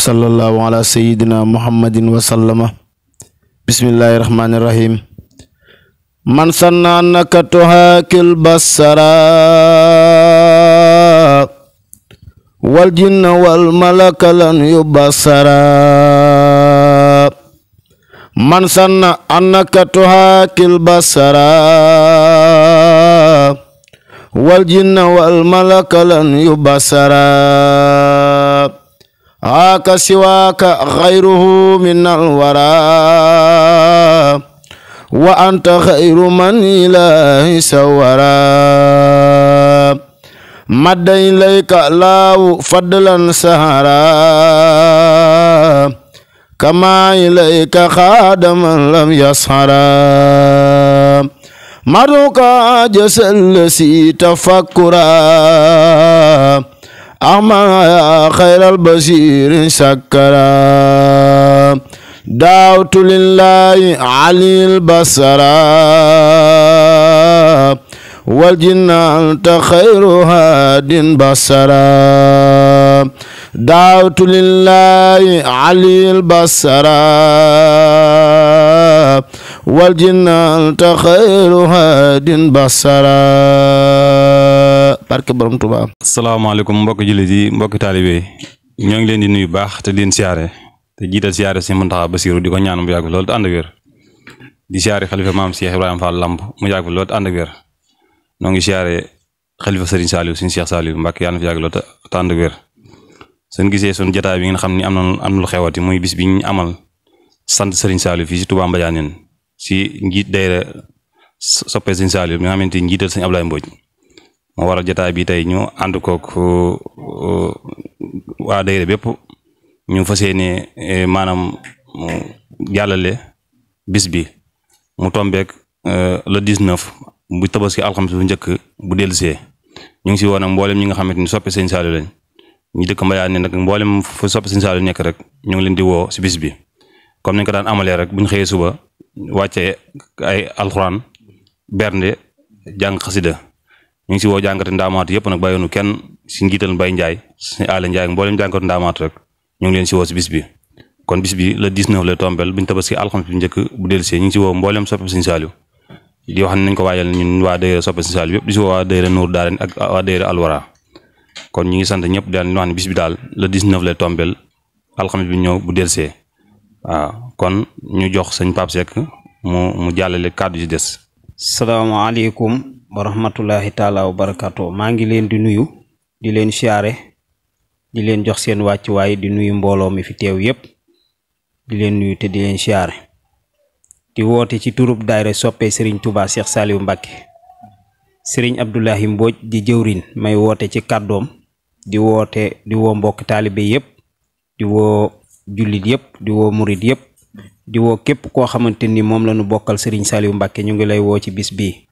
sallallahu ala sayyidina muhammadin wa sallama. bismillahi rahmani rahim. man sanna annaka tuhakil basara wal jinna wal malaka lan yubassara. man sanna annaka tuhakil basara wal jinna wal malaka lan yubassara. haka siwaka ghayruhu minal wara wa anta khayru man ilahi sawara. madda ilayka law fadlan sahara kama ilayka khadaman lam yashara. maruka jasal si tafakkura ama ya khairal basir sakara. da'wtu lillahi alil basara wal jinna anta khairu hadin basara. da'wtu lillahi alil basara wal jinna anta khairu hadin basara. barke borom Tuubaa. asalaamaaleykum mbokki jullit yi mbokki taalibe yi ñoo ngi leen di nuyu baax te di leen siyaare te jiital siyaare si Muntaxa Basiru di ko ñaan mu yàgg loolu te ànd ak wér. di siyaare xalifa maam Cheikh Ibrahima Fall Lamp mu yàgg loolu te ànd ak wér. noo ngi siyaare xalifa Serigne Saliou suñu Cheikh Saliou Mbacke yàlla na fi yàgg loolu te ànd ak wér. suñ gisee suñ jotaay bi ngeen xam ni am na lu xewati muy bis bi ñu amal sant Serigne Saliou fii si Touba Mbadianeen si njiit dayra soppe Serigne Saliou bi nga xamante ni njiital Serigne Ablaye Mbodj moo waral jotaay bi tey ñu ànd kook waa dayra bépp ñu fas yéene maanaam jàllale bis bi mu tombeek le 19 bu tabaski alxames bu njëkk bu dellusee ñu ngi si woon ak mboolem ñi nga xamante ni soppe Serigne Saliou lañ ñu dëkk Mbadianeen nag mboolem fu soppe Serigne Saliou nekk rek ñu ngi leen di woo si bis bi comme nañ ko daan amalee rek bu ñu xëyee suba wàccee ay alxuraan bernde jàng xasida ñu ngi si woo jàngate ndaamaatu yëpp nag bàyyoonu kenn si njiital Mbaye Ndiaye si Aly Ndiaye mboolem jàngatu ndaamaatu rek ñu ngi leen si woo si bis bi. kon bis bi le 19 lay tombel bu ñu tabaski alxames bi njëkk bu dellusee ñu ngi si woo mboolem soppe Serigne Saliou di wax ne nañ ko waajal ñun waa dayra soppe Serigne Saliou yëpp di si woo waa dayra Nour Daaren ak waa dayra Alwara. kon ñu ngi sant ñëpp daal di wax ne bis bi daal le 19 lay tombel alxames bi ñëw bu dellusee waaw kon ñu jox sëñ Pape Seck mu jàllale kàddu yi des. salaamaaleykum wa rahmatullahi taala wa barakaatu. maa ngi leen di nuyu di leen siyaare di leen jox seen wàccuwaay di nuyu mbooloo mi fi teew yépp di leen nuyu te di leen siyaare di woote ci turub daayira soppe Serigne Touba Cheikh Saliou Mbacke Serigne Abdoulahi Mbodj di jëwrin may woote ci kàddoom di woote di woo mbokk taalibe yépp di woo jullit yépp di woo murit yépp di woo képp koo xamante ni moom la ñu bokkal Serigne Saliou Mbacke ñu ngi lay woo ci bis bii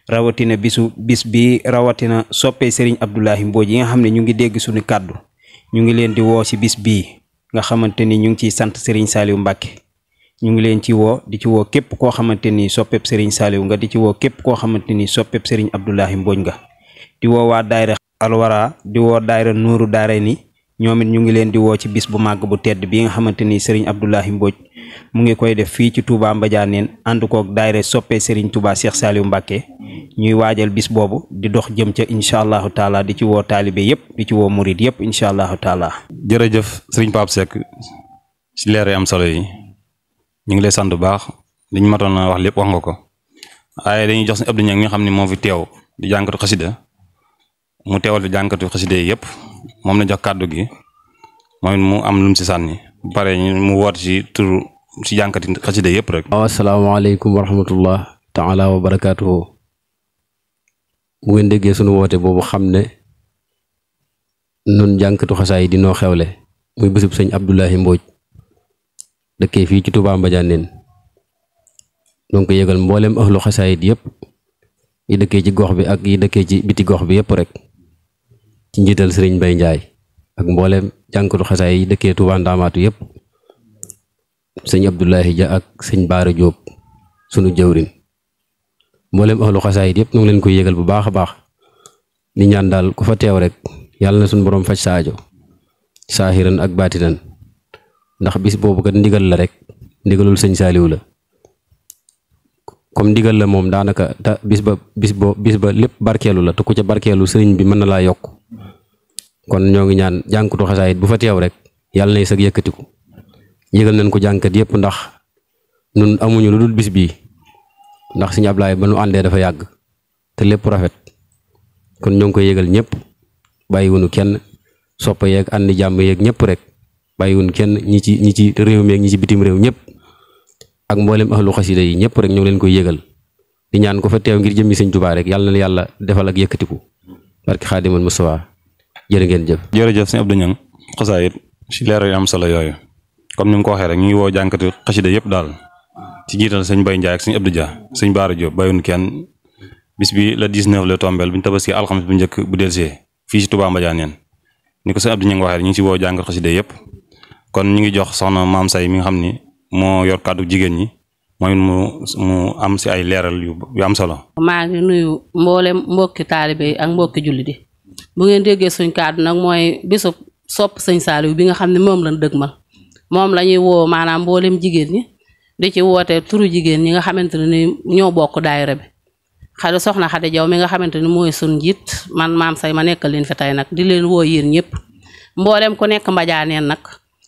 rawatina bis bi rawatina soppe Serigne Abdoulahi Mbodj yi nga xam ne ñu ngi dégg suñu kàddu ñu ngi leen di woo ci bis bii nga xamante ni ñu ngi ciy sant Serigne Saliou Mbacke ñu ngi leen ci woo di ci woo képp koo xamante ni soppeb Serigne Saliou nga di ci woo képp koo xamante ni soppeb Serigne Abdoulahi Mbodj nga di woo waa daayira Alwara di woo daayira Nuuru Daarayni ñoom it ñu ngi leen di woo ci bis bu màgg bu tedd bi nga xamante ni Serigne Abdoulahi Mbodj mu ngi koy def fii ci Touba Mbadianeen ànd kook daayira soppe Serigne Touba Cheikh Saliou Mbacke ñuy waajal bis boobu di dox jëm ca incha allahu taala di ci woo taalibe yépp di ci woo murid yépp incha allahu taala. jërëjëf Serigne Pape Seck si leer am solo yi ñu ngi lay sant bu baax li ñu matoon a wax lépp wax nga ko waaye dañuy jox si Abdou Niang mi nga xam ne moo fi teew di jànkatu xasida mu teewal fi jànkatu xasida yi yëpp moom la jox kàddu gi moom mu am lu mu si sànni bu pare mu woote si tur si jànkati xasida yëpp rek. waaw asalaamaaleykum wa rahmatullah taala wa barakaatuhu. bu ngeen déggee sunu woote boobu xam ne nun jànkatu xasaay yi dinoo xewle muy bésub sëñ Abdoulahi Mbodj dëkkee fii ci Touba Mbadianeen donc yëgal mboolem ahlu xasaayit yëpp yi dëkkee ci gox bi ak yi dëkkee ci biti gox bi yëpp rek ci njiital Serigne Mbaye Ndiaye ak mboolem jànkatu xasaay yi dëkkee Touba Ndamaatu yëpp sëñ Abdoulahi Dia ak sëñ Baara Diop sunu jëwrin mboolem ahlu xasaayit yëpp ñu ngi leen koy yëgal bu baax a baax di ñaan daal ku fa teew rek yàlla na suñu borom faj saajo saahiran ak baatinan ndax bis boobu kat ndigal la rek ndigalul sëñ Saaliw la comme ndigal la moom daanaka te bis ba lépp barkeelu la te ku ca barkeelu sëriñ bi mën na laa yokk kon ñoo ngi ñaan jànkatu xasaayit bu fa teew rek yàlla nay sag yëkkatiku yëgal nañ ko jànkat yëpp ndax nun amuñu lu dul bis bii ndax sëñ Ablaay ba nu àndee dafa yàgg te lépp rafet kon ñoo ngi koy yëgal ñëpp bàyyiwunu kenn soppa yeeg àndi jàmm yeeg ñëpp rek bàyyiwunu kenn ñi ci réew mi ak ñi ci bitim réew ñëpp ak mboolem ahlu xasida yi ñëpp rek ñoo ngi leen koy yëgal di ñaan ko fa teew ngir jëmmi sëñ Tuubaa rek yàlla na yàlla defal ak yëkkatiku barki Xaadimal Mustafaa jërë ngeen jëf. jërëjëf sëñ Abdou Niang xasaayit si leeral yu am solo yooyu comme ni nga ko waxee rek ñu ngi woo jànkati xasida yëpp daal ci jiital sëñ Bay Njaay ak sëñ Abdou Dia sëñ Baara Diop bàyyiwunu kenn bis bi le 19 la tombeel bu ñu tabaski alxames bu njëkk bu delsee fii si Touba Mbadianeen ni ko sëñ Abdou Niang waxee rek ñu ngi si woo jànkat xasida yëpp kon ñu ngi jox soxna Maam Say mi nga xam ni moo yor kàddu jigéen ñi mooy mu am si ay leeral yu am solo. maa ngi nuyu mboolem mbokki taalibe yi ak mbokki jullit yi bu ngeen déggee suñ kàddu nag mooy bisu sopp sëñ Saaliw bi nga xam ne moom lañ dëgmal moom la ñuy woo maanaam mboolem jigéen ñi di ci woote turu jigéen ñi nga xamante ne ni ñoo bokk daayira bi xale soxna Xadi Jaw mi nga xamante ni mooy sun njiit man Maam Say ma nekkal leen fi tey nag di leen woo yéen ñëpp mboolem ku nekk Mbadianeen nag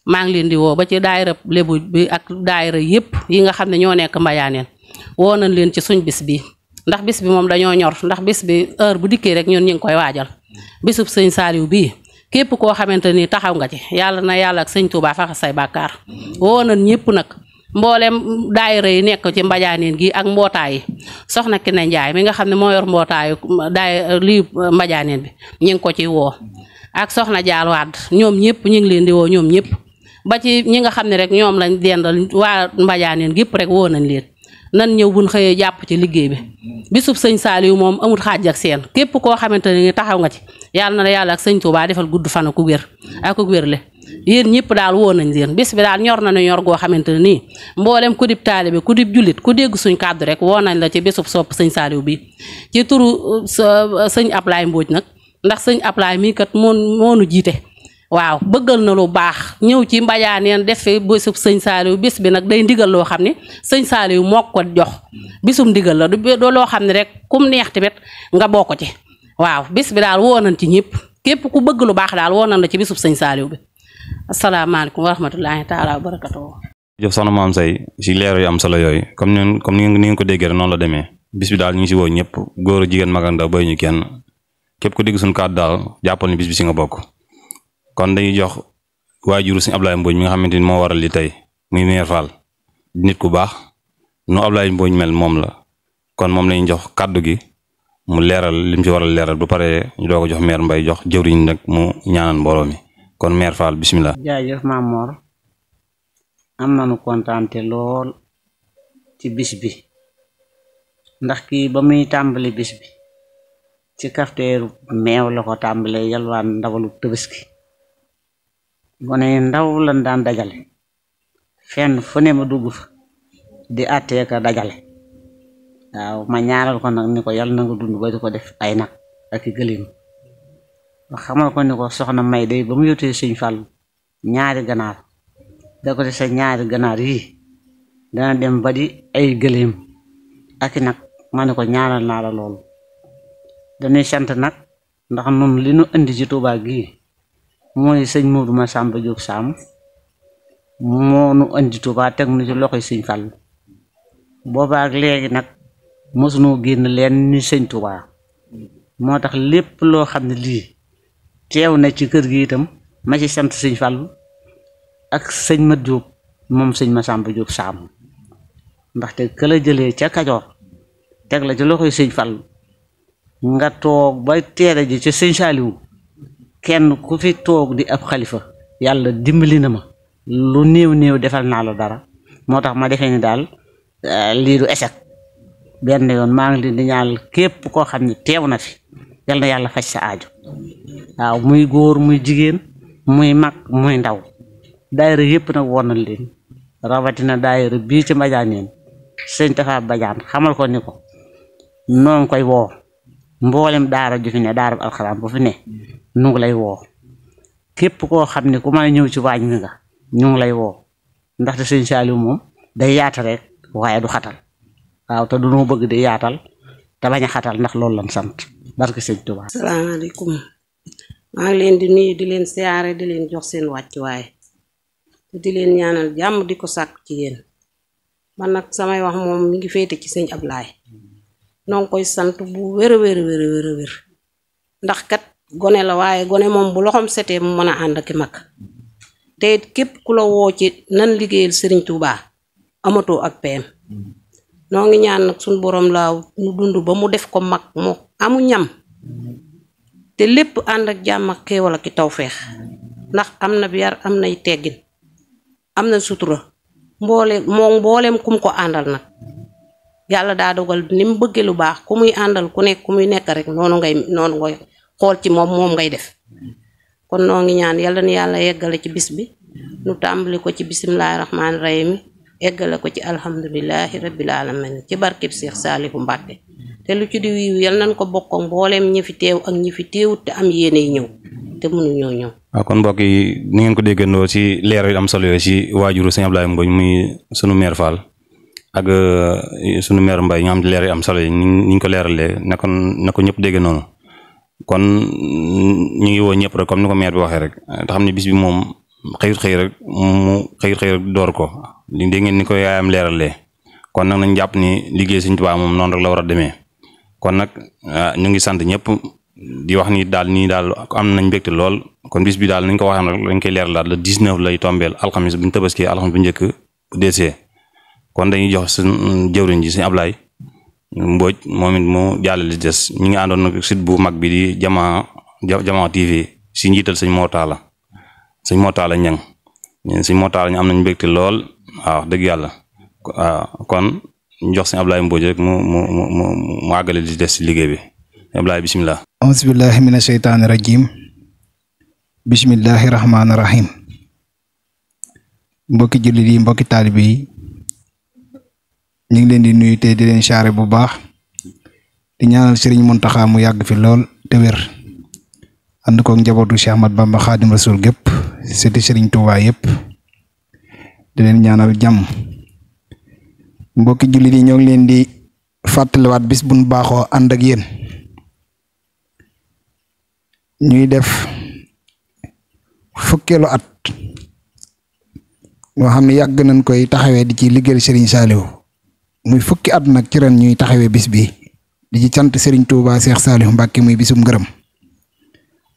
maa ngi leen di woo ba ci daayira Lebu bi ak daayira yëpp yi nga xam ne ñoo nekk Mbadianeen woo nañ leen ci suñ bis bi ndax bis bi moom dañoo ñor ndax bis bi heure bu dikkee rek ñun ñu ngi koy waajal bisub sëñ Saaliw bii képp koo xamante ni taxaw nga ci yàlla na yàlla ak sëñ Tuubaa faxa say bàkkaar woo nañ ñëpp nag mboolem daayira yi nekk ci Mbadianeen gi ak mbootaay yi soxna Kine Njaay mi nga xam ne moo yor mbootaayu lii Mbadianeen bi ñu ngi ko ci woo ak soxna Jaal Wadd ñoom ñëpp ñu ngi leen di woo ñoom ñëpp ba ci ñi nga xam ne rek ñoom lañ dendal waa Mbadianeen gépp rek woo nañ leen nan ñëw buñ xëyee jàpp ci liggéey bi bisub sëñ Saaliw moom amul xaaj ak seen képp koo xamante ne taxaw nga ci yàlla na la yàlla ak sëñ Tuubaa defal gudd fan ku wér ak ku wérle yéen ñëpp daal woo nañ leen bis bi daal ñor na ne ñor goo xamante ne nii mboolem ku dib taalibe ku dib jullit ku dégg suñ kàddu rek woo nañ la ci bisub sopp sëñ Saaliw bi ci turu sëñ Ablaay Mbooj nag ndax sëñ Ablaay mii kat moonu jiite waaw bëggal na lu baax ñëw ci Mbadianeen def fi bisub sëñ Saaliw bis bi nag day ndigal loo xam ne sëñ Saaliw moo ko jox bisum ndigal la du loo xam ne rek kum neex tamit nga bokk ci waaw bis bi daal woo nañ ci ñëpp képp ku bëgg lu baax daal woo nañ la ci bisub sëñ Saaliw bi asalaamaaleykum wa rahmatullahi taala wa barakatuh. jëf soxna Maam Say si leeral yu am solo yooyu comme ni ngeen ko déggee rek noonu la demee bis bi daal ñu ngi si woo ñëpp góor a jigéen mag ak ndaw bay ñu kenn képp ku dégg suñu kàddu daal jàppal ni bis bi si nga bokk kon dañuy jox waajuru sëñ Ablaye Mbodj mi nga xamante ni moo waral li tey muy Meer Fall nit ku baax nu Ablaye Mbodj mel moom la kon moom lañuy jox kàddu gi mu leeral lim ci waral leeral bu paree ñu doo ko jox Meer Mbay jox jëwriñ nag mu ñaanal mbooloo mi kon Meer Fall bisimilah. jaajëf Maam Mor am nañu kontaante lool ci bis bi ndax kii ba muy tàmbali bis bi ci kafteeru meew la ko tàmbalee yalwaan ndawalu Tabaski gone ndaw lan daan dajale fenn fu ne ma dugg fa di àttee ka dajale waaw ma ñaaral ko nag ni ko yàlla na nga dund ba di ko def ay nag ak i gëléem ma xamal ko ni ko soxna May day ba mu yotee sëñ Fallu ñaari ganaar da ko te sa ñaari ganaar yii dana dem ba di ay gëléem ak i nag ma ne ko ñaaral naa la loolu dañuy sant nag ndax nun li nu indi ci Tuubaa gii mooy sëñ Moodu Masamba Jóob Saam moo nu indi Tuubaa teg nu ci loxoy sëñ Fallu boobaak léegi nag mosunoo génn leen ni sëñ Tuubaa moo tax lépp loo xam ne lii teew na ci kër gi itam ma ci sant sëñ Fallu ak sëñ Mat Jóob moom sëñ Masamba Jóob Saam ndaxte ka la jëlee ca Kajoor teg la ci loxoy sëñ Fallu nga toog ba teere ji ca sëñ Saaliwu kenn ku fi toog di ab xalifa yàlla dimbali na ma lu néew defal naa la dara moo tax ma defee ni daal lii du échec benn yoon maa ngi leen di ñaanal képp koo xam ne teew na fi yal na yàlla faj sa aajo waaw muy góor muy jigéen muy mag muy ndaw daayira yëpp nag woon nañ leen rawatina daayira bii ci Mbadianeen sëñ Tafa Badiane xamal ko ni ko noo ngi koy woo mboolem daara ju fi ne daara alxuraan bu fi ne nu ngi lay woo képp koo xam ne ku mën a ñëw ci waañ wi nga ñu ngi lay woo ndaxte sëñ Saliou moom day yaatal rek waaye du xatal waaw te du noo bëgg di yaatal te bañ a xatal ndax loolu lan sant barke sëñ Touba. asalaamaaleykum maa ngi leen di nuyu di leen siyaare di leen jox seen wàccuwaay te di leen ñaanal jàmm di ko sàkk ci yéen man nag samay wax moom mi ngi féete ci sëñ Ablaye noo ngi koy sant bu wér a wér ndax kat gone la waaye gone moom bu loxom setee mu mën a ànd ak mag te képp ku la woo ci nan liggéeyal Serigne Touba amatoo ak peem noo ngi ñaan nag suñ borom laaw ñu dund ba mu def ko mag moo amu ñam te lépp ànd ak jàmm ak xéewal ak tawfeex ndax am na yar am nay teggin am na sutura mbooleem kum ko àndal nag yàlla daa dogal ni mu bëggee lu baax ku muy àndal ku nekk ku muy nekk rek noonu ngay xool ci moom ngay def kon noo ngi ñaan yàlla ni yàlla yeggale ci bis bi nu tàmbali ko ci bisimilahi rahmaani rahim eggale ko ci alhamdulilahi rabbil alamin ci barkeb Seex Saalihu Mbàkke te lu ci di wiiw yal nañ ko bokk ak mbooleem ñi fi teew ak ñi fi teewut te am yéene ñëw te mënuñoo ñëw. waaw kon mbokk yi ni ngeen ko déggandoo ci leer yu am solo yooyu ci waajuru sëñ Ablaye Mbodj muy sunu maire Fall ak sunu maire Mbaye ñu am leer yu am solo yi ni ñu ko leeralee na ko ñëpp dégg noonu kon ñu ngi woo ñëpp rek comme ni ko maire bi waxee rek te xam ne bis bi moom xëyut xëy rek door ko dégg ngeen ni ko yaayam leeralee kon nag nañ jàpp ni liggéey Sëñ Tuubaa moom noonu rek la war a demee kon nag ñu ngi sant ñëpp di wax ni daal am nañ mbégte lool kon bis bi daal nañ ko waxee rek lañ koy leeralaat le 19 lay tombeel alxamis bu ñu tabaskee alxamis bu njëkk bu deesee kon dañuy jox suñ jëwriñ ji Sëñ Ablaye Mbodj moom it mu jàllale li des ñu ngi àndoon nag site bu mag bi di Jamaa TV si njiital sëñ Mortala Ñang sëñ Mortala ñu am nañ mbégte lool waaw dëgg yàlla kon ñu jox Sëñ Ablaye Mbodj rek mu àggale li des si liggéey bi Ablaye bisimilah. auzu billahi mina sheytaani rajim bismillahi rahmaani rahim mbokki jullit yi mbokki taalibe yi ñu ngi leen di nuyu te di leen siyaare bu baax di ñaanal Serigne Mountakha mu yàgg fi lool te wér ànd ko njabootu Cheikh Ahmad Bamba Xaadim Rasul gépp sëti Serigne Touba yépp di leen ñaanal jàmm mbokki jullit yi ñoo ngi leen di fàttaliwaat bis buñ baaxoo ànd ak yéen ñuy def fukkeelu at moo xam ne yàgg nañ koy taxawee di ci liggéeyal Serigne Saliou muy fukki at nag ci ren ñuy taxawee bis bi di ci sant Serigne Touba Cheikh Saliou Mbacke muy bisum ngërëm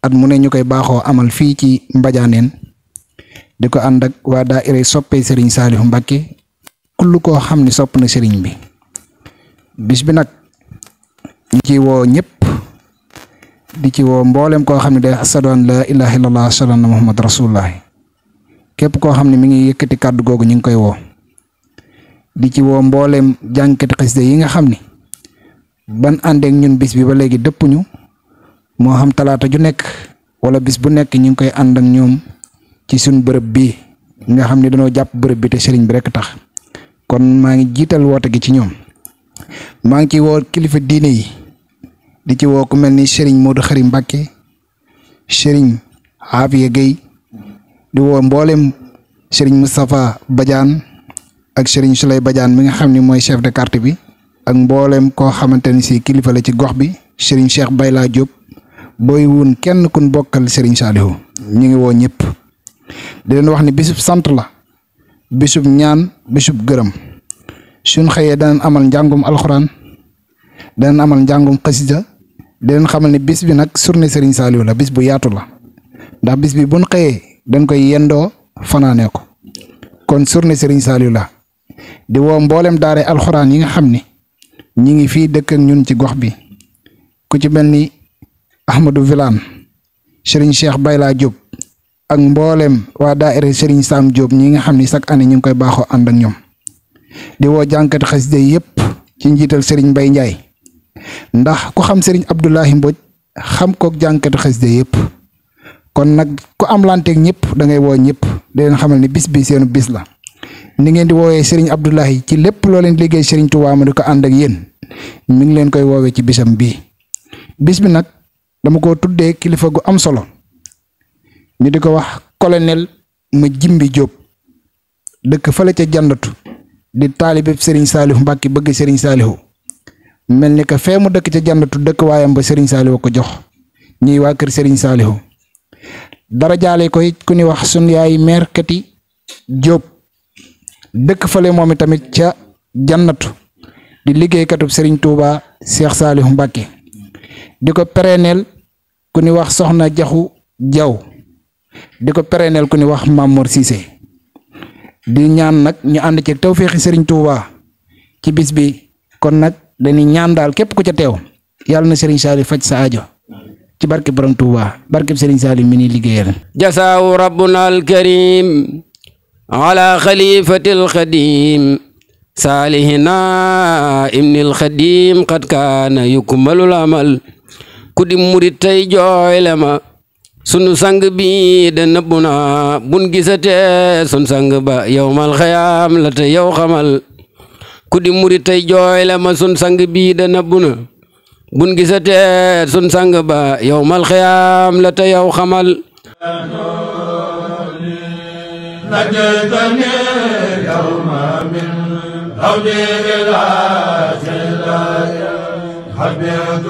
at mu ne ñu koy baaxoo amal fii ci Mbadianeen di ko ànd ak waa daayira soppee Serigne Saliou Mbacke kullu koo xam ne sopp na Serigne bi bis bi nag ñu ci woo ñëpp di ci woo mboolem koo xam ne day asadu an la ilaha illallah ashhadu anna muhammad rasulullah képp koo xam ne mi ngi yëkkati kàddu googu ñu ngi koy woo di ci woo mboolem jànkati xasida yi nga xam ni ban àndeek ñun bis bi ba léegi dëppuñu moo xam talaata ju nekk wala bis bu nekk ñu ngi koy ànd ak ñoom ci suñ bërëb bi nga xam ne dañoo jàpp bërëb bi te sëriñ bi rek tax kon maa ngi jiital woote gi ci ñoom maa ngi ci woo kilifa diine yi di ci woo ku mel ni sëriñ Modou Xari Mbacke sëriñ Afiya Gueye di woo mboolem sëriñ Moustapha Badiane ak sëriñ Souley Badiane mi nga xam ne mooy chef de quartier bi ak mboolem koo xamante ni si kilifa la ci gox bi sëriñ Cheikh Bayla Diop booy wun kenn kun bokkal sëriñ Saliou ñu ngi woo ñëpp di leen wax ni bisub sant la bisub ñaan bisub gërëm suñ xëyee danañ amal njàngum alxuraan danañ amal njàngum xasida di leen xamal ne bis bi nag journée sëriñ Saliou la bis bu yaatu la ndax bis bi buñ xëyee dañ koy yendoo fanaanee ko kon journée sëriñ Saliou la di woo mboolem daare alxuraan yi nga xam ni ñi ngi fii dëkk ak ñun ci gox bi ku ci mel ni Ahmadou Vilane sëriñ Cheikh Bayla Diop ak mboolem waa daayira sëriñ Sam Diop ñi nga xam ni chaque année ñu ngi koy baaxoo ànd ak ñoom di woo jànkati xasida yépp ci njiital sëriñ Mbaye Ndiaye ndax ku xam sëriñ Abdoulahi Mbodj xam kook jànkati xasida yépp kon nag ku am lanteeg ñëpp da ngay woo ñëpp di leen xamal ni bis bi seenu bis la ni ngeen di woowee sëriñ Abdoulahi ci lépp loo leen liggéey sëriñ Touba ma di ko ànd ak yéen mi ngi leen koy woowee ci bisam bii bis bi nag dama ko tuddee kilifa gu am solo ñu di ko wax colonel ma Jimbi Diop dëkk fale ca jandatu di taalibe Serigne Saliou Mbacke bëgg Serigne Saliou mel ni que fee mu dëkk ca jandatu dëkk waayam ba Serigne Saliou ko jox ñuy waa kër Serigne Saliou dara jaale ko it ku ni wax sun yaay meer Kati Diop dëkk fale moom tamit ca jannatu di liggéeykatub Serigne Touba Cheikh Saliou Mbacke di ko pérenel ku ni wax soxna Jaxu Jaw di ko pérenel ku ni wax Mamour Cissé di ñaan nag ñu ànd ci tawféexi Serigne Touba ci bis bi kon nag dañuy ñaan daal képp ku ca teew yàlla na Serigne Saliou faj sa aajo ci barke borom Touba barke Serigne Saliou mi ni liggéeyal jasaahu rabbuna alkarim ala xalifatil xadim saalihina ibnil xadim qad kaana yukmalul amal ku di murit tey jooyle ma sunu sang bi de nëbbu na bun gisate sun sang ba yowmal xayaam la te yow xamal ku di murit tey jooyle ma sun sang bi de nëbbu na bun gisate sun sang ba yowmal xayaam la te yow xamal نجيتني اليوم من هودي إلى سلايا حبيت